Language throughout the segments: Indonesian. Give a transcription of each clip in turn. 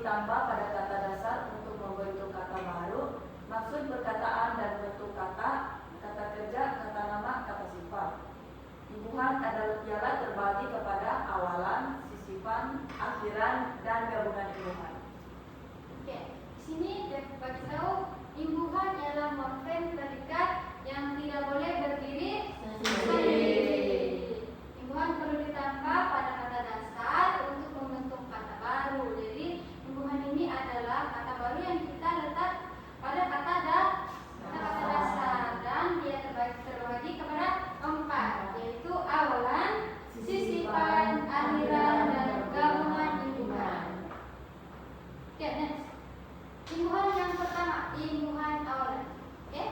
ditambah pada kata dasar untuk membentuk kata baru, maksud perkataan dan bentuk kata, kata kerja, kata nama, kata sifat. Imbuhan ialah terbagi kepada awalan, sisipan, akhiran, dan gabungan imbuhan. Oke, di sini dapat tahu imbuhan ialah morfem predikat yang tidak boleh berdiri sendiri. Imbuhan perlu ditambah pada kata dasar untuk membentuk kata baru. Jadi imbuhan ini adalah kata baru yang kita letak pada kata dasar dan dia terbagi kepada 4, yaitu awalan, sisipan, akhiran, dan gabungan imbuhan. Oke, next. Imbuhan yang pertama, imbuhan awalan. Oke?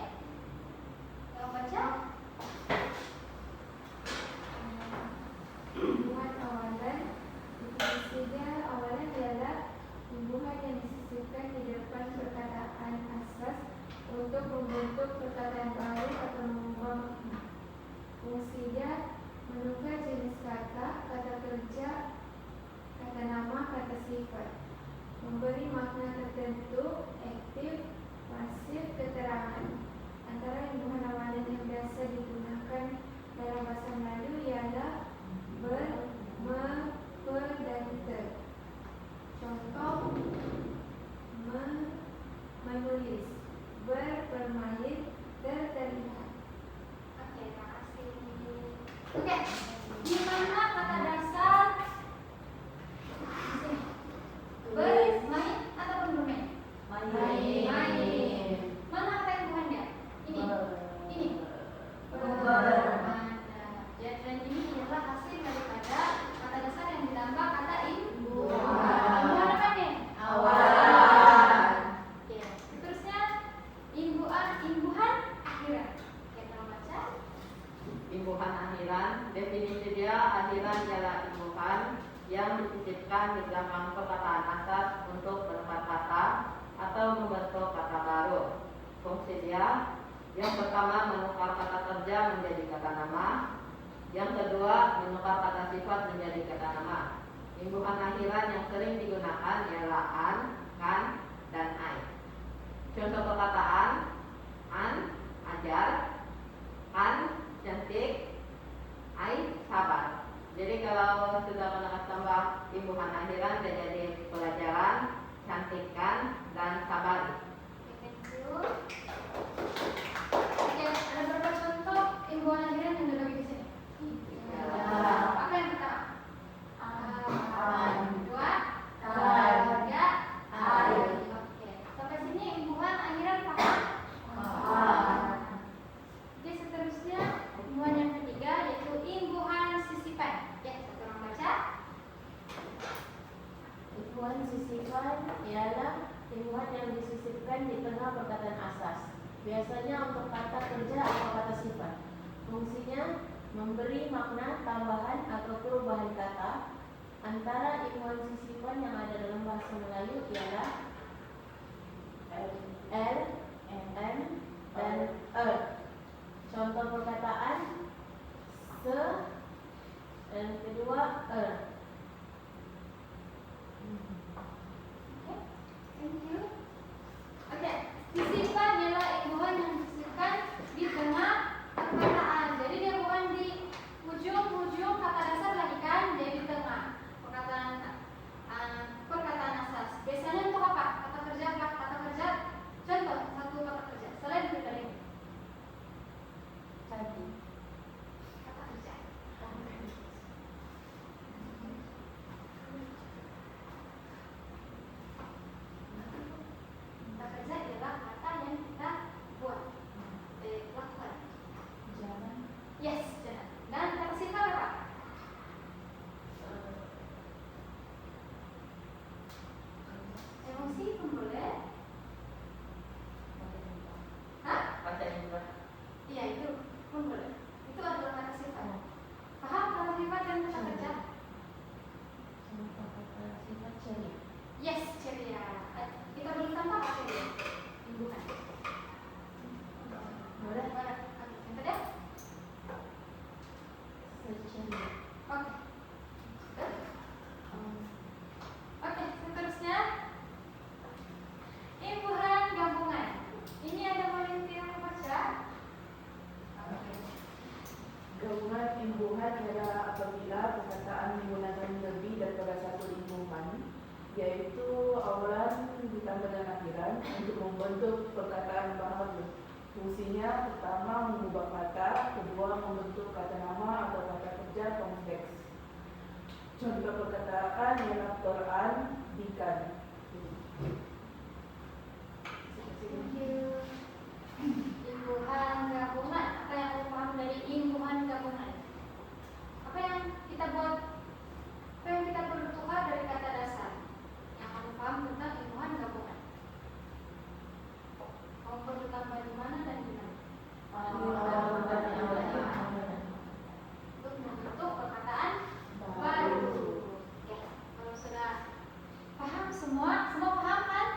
Yang baca? Imbuhan awalan, definisinya awalan adalah imbuhan yang disisipkan di depan perkataan asas untuk membentuk perkataan baru atau mengubah makna. Fungsinya menukar jenis kata, kata kerja, kata nama, kata sifat, memberi makna tertentu, aktif, pasif, keterangan. Antara imbuhan awalan yang biasa digunakan dalam bahasa Melayu ialah ber, me, per, dan ter. Contoh, menulis, bermain, terlihat. Oke, terima kasih. Oke, di mana kata dasar? Sini. Bermain ataupun bermain? Main. Mana kata imbuhannya? Ini. Ini. Dan ini adalah hasil daripada kata dasar yang ditambah kata imbuhan. Imbuhan apa nih? Awalan. Oke. Terusnya imbuhan akhiran. Oke, tolong baca. Imbuhan akhiran, definisi dia akhiran ialah imbuhan yang disisipkan di belakang perkataan asas untuk berempat kata atau membentuk kata baru. Fungsi dia, yang pertama menukar kata kerja menjadi kata nama, yang kedua menukar kata sifat menjadi kata nama. Imbuhan akhiran yang sering digunakan ialah an, kan, dan ai. Contoh perkataan: an, ajar; kan, cantik; ai, sabar. Jadi kalau sudah menekan tambah imbuhan akhiran dan jadi pelajaran, cantikkan, dan sabar. Thank you. Oke, ada beberapa contoh imbuhan akhiran yang sudah bagi di sini. Apa yang pertama? Dua, tiga, Oke, sampai sini imbuhan akhiran paham? Oke, seterusnya imbuhan yang ketiga yaitu imbuhan sisipan. Ya, satu orang baca. Imbuhan sisipan ialah imbuhan yang disisipkan di tengah perkataan asas, biasanya untuk kata kerja atau kata sifat. Fungsinya memberi makna tambahan atau perubahan kata. Antara imbuhan sisipan yang ada dalam bahasa Melayu ialah L, M, dan E. Contoh perkataan se, dan kedua E. Oke, thank you. Oke, sisipan ialah imbuhan yang disisipkan di tengah perkataan. Jadi dia bukan di ujung kata dasar lagi kan, dia di tengah perkataan asas. Biasanya untuk apa? Kata kerja. Contoh satu kata kerja. Selain dari ini. Kata kerja. yaitu awalan ditambah dengan akhiran untuk membentuk perkataan baru. Fungsinya pertama mengubah kata, kedua membentuk kata nama atau kata kerja kompleks. Contoh perkataan ialah perandikan. Thank you. Imbuhan gabungan. Apa yang kamu paham dari imbuhan gabungan? Apa yang kita buat? Apa yang kita perlu tukar dari kata dasar? Yang kamu paham tentang imbuhan gabungan? Kamu perlu tambah di mana dan di mana? Untuk membentuk perkataan baru. Ya, kalau sudah paham semua paham kan?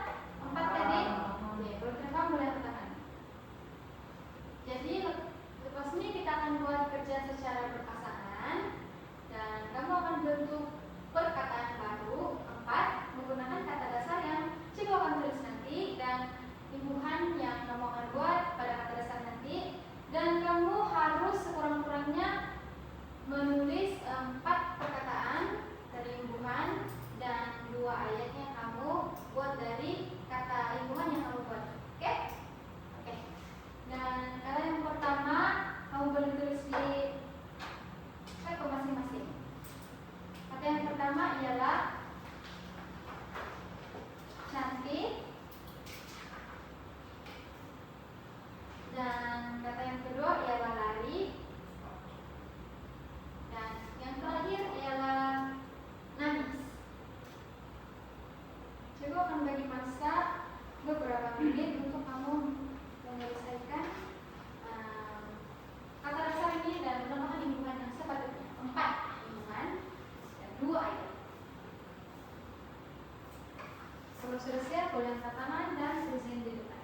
4 tadi. Oke, kalau tidak paham boleh katakan. Jadi lepas ini kita akan buat kerja secara berpasangan dan kamu akan bentuk perkataan baru 4 menggunakan kata dasar yang cikgu akan tulis nanti dan imbuhan yang kamu akan buat pada kata dasar nanti, dan kamu harus sekurang-kurangnya menulis 4 perkataan dari imbuhan dan 2 ayat yang kamu buat dari kata imbuhan yang kamu buat. Oke? Oke. Dan kata yang pertama kamu boleh tulis di ke masing-masing. Kata yang pertama ialah cantik. Dan kata yang kedua ialah lari. Dan yang terakhir ialah nangis. Coba akan bagi masa beberapa menit untuk kamu menyelesaikan kata dasar ini dan menambahkan imbuhan yang sepatutnya. 4 imbuhan dan 2 ayat. Kalau sudah siap, boleh angkat tangan dan tulisin di depan.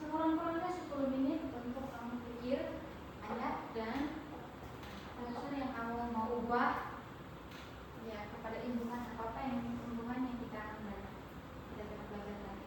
Sekurang-kurangnya 10 menit untuk kamu pikir ayat dan dasar yang kamu mau ubah ya kepada imbuhan apa yang imbuhan yang kita akan belajar. Kita belajar tadi.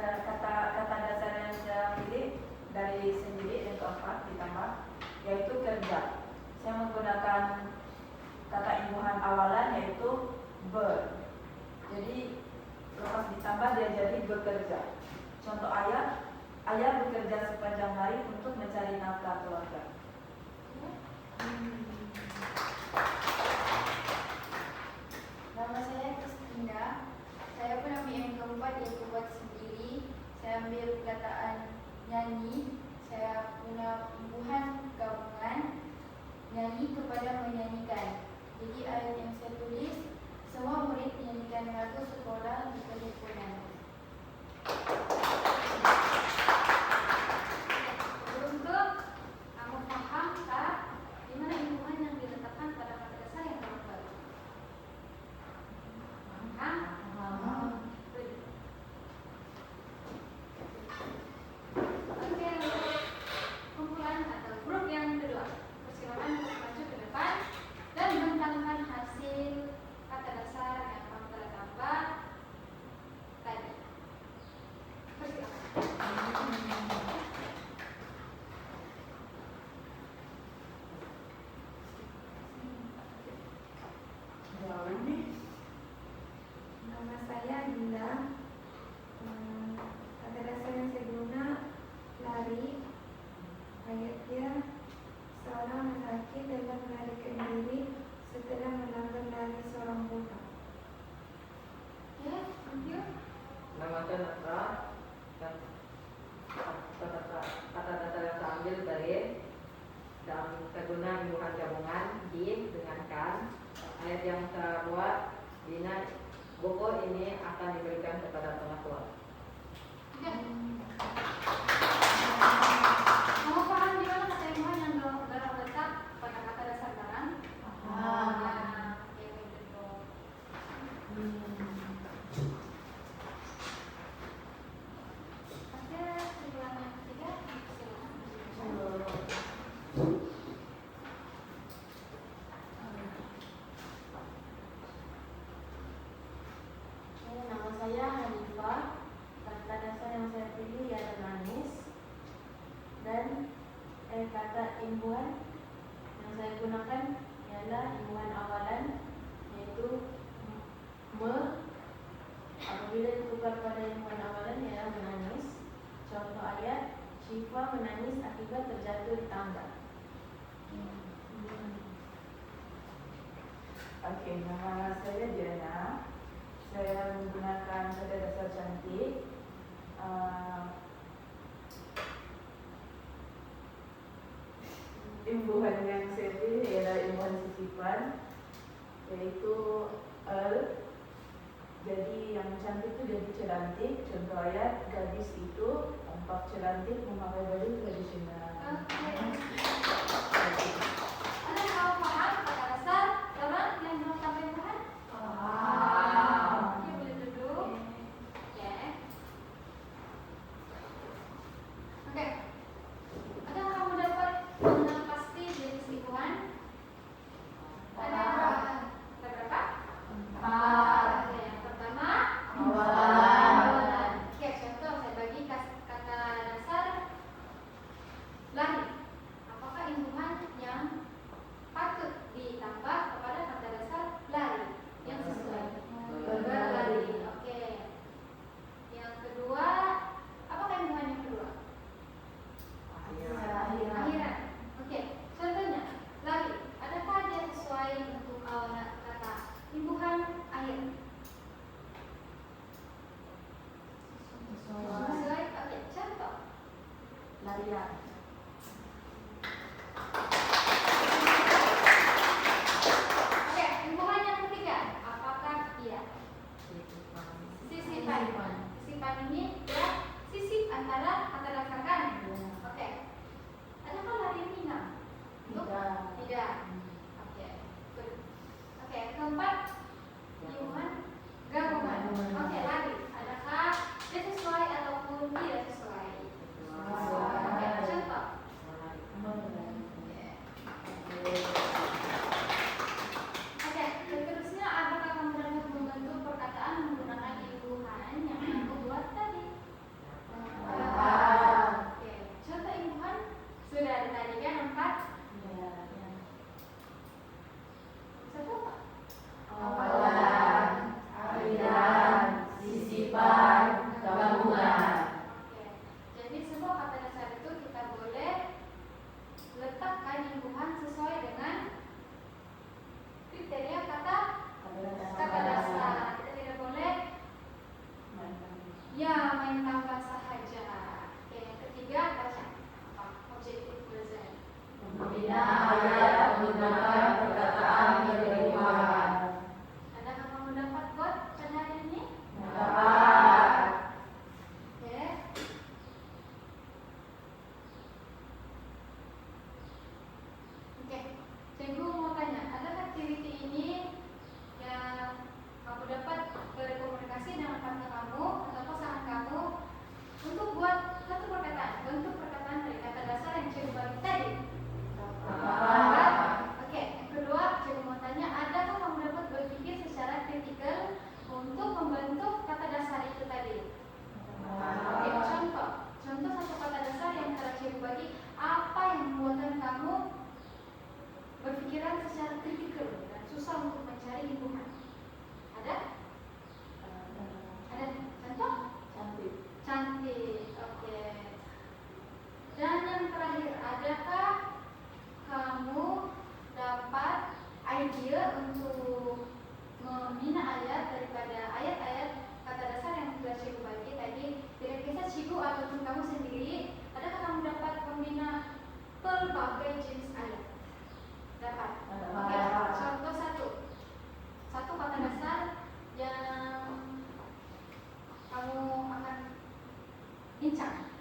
kata dasar yang saya pilih dari sendiri yang keempat ditambah, yaitu kerja. Saya menggunakan kata imbuhan awalan yaitu ber. Jadi lepas ditambah dia jadi bekerja. Contoh ayat, ayah bekerja sepanjang hari untuk mencari nafkah keluarga. Nama saya Kristina. Saya pun ambil yang keempat yaitu buat sendiri. Saya ambil perkataan nyanyi. Saya guna imbuhan gabungan nyanyi kepada menyanyikan. Jadi ayat yang saya tulis, semua murid menyanyikan lagu sekolah di perhimpunan. Untuk kamu paham tak di mana imbuhan yang diletakkan pada kata dasar yang baru? Paham? Oke, kumpulan atau grup yang kedua, persilakan untuk maju ke depan dan bentangkan hasil kata dasar yang kamu telah tambah tadi. Persilakan. Nama saya Dila. Kata dasar yang saya guna lari. Ayatnya seorang lelaki dalam melarikan diri setelah menangkap lari seorang budak. Ya, thank you. Nama saya Nasra. Dan kata dasar yang saya ambil dari dalam seguna imbuhan gabungan di dengan kan. Ayat yang saya buat, Dina, buku ini akan diberikan kepada pengasuh. Oke. Kamu paham di mana kata imbuhan yang dalam letak pada kata dasar barang? Nah, oke, begitu. Oke, persilakan yang ketiga. Silakan. Nama saya Hanifah. Kata dasar yang saya pilih ialah manis. Dan kata imbuhan yang saya gunakan ialah imbuhan awalan, yaitu me. Apabila ditukar pada imbuhan awalan ialah menangis. Contoh ayat, Syifa menangis akibat terjatuh di tangga. Oke, nama saya Diana. Saya menggunakan kata dasar cantik. Imbuhan yang saya pilih ialah imbuhan sisipan, yaitu jadi yang cantik itu jadi celantik. Contoh ayat, gadis itu tampak celantik memakai baju tradisional. Ada yang kamu paham kata dasar dalam yang belum sampai imbuhan? Oke, boleh duduk. Oke. Oke. Ada yang kamu dapat mengenal pasti jenis imbuhan? Ada berapa? Oke, yang pertama awalan. Oke, contoh saya bagi kata dasar lari. Apakah imbuhan yang patut ditambah kepada kata dasar lari yang sesuai? Berlari. Oke. Yang kedua, apakah imbuhan yang kedua? Akhiran. Oke. Contohnya lari. Adakah dia sesuai untuk awal kata imbuhan akhir? Sesuai. Oke. Contoh. Larian. Oke. Imbuhan yang ketiga. Apakah dia? Sisipan. Sisipan ini ya sisip antara kata dasar kan? Oke. Adakah lari ringan? Tidak. Oke. Good. Oke. Keempat, imbuhan gabungan. Oke, lari. Adakah dia sesuai ataupun tidak sesuai? Oke. Contoh. Oke, seterusnya apakah kamu dapat membentuk perkataan menggunakan imbuhan yang aku buat tadi? Ya, main tambah sahaja. Oke, yang ketiga baca. Apa? Objektif present. Membina ayat menggunakan perkataan berlebihan. Adakah kamu dapat buat pada hari ini? Dapat. Oke. Oke, cikgu mau tanya, adakah aktiviti ini yang kamu dapat berkomunikasi dengan partner kamu atau pasangan kamu untuk buat satu perkataan, bentuk perkataan dari kata dasar yang cikgu bagi tadi? Dapat. Oke, yang kedua, cikgu mau tanya, adakah kamu dapat berpikir secara kritikal untuk membentuk kata dasar itu tadi? Oke, contoh satu kata dasar yang telah cikgu bagi, apa yang membuatkan kamu berpikiran secara kritikal dan susah untuk mencari imbuhan? Ada? Ada contoh? Cantik. Cantik, oke. Dan yang terakhir, adakah kamu dapat ide untuk membina ayat daripada ayat-ayat kata dasar yang sudah cikgu bagi tadi? Tidak kisah cikgu ataupun kamu sendiri, adakah kamu dapat membina pelbagai jenis ayat? Dapat. Oke, contoh satu kata dasar yang kamu akan bincang.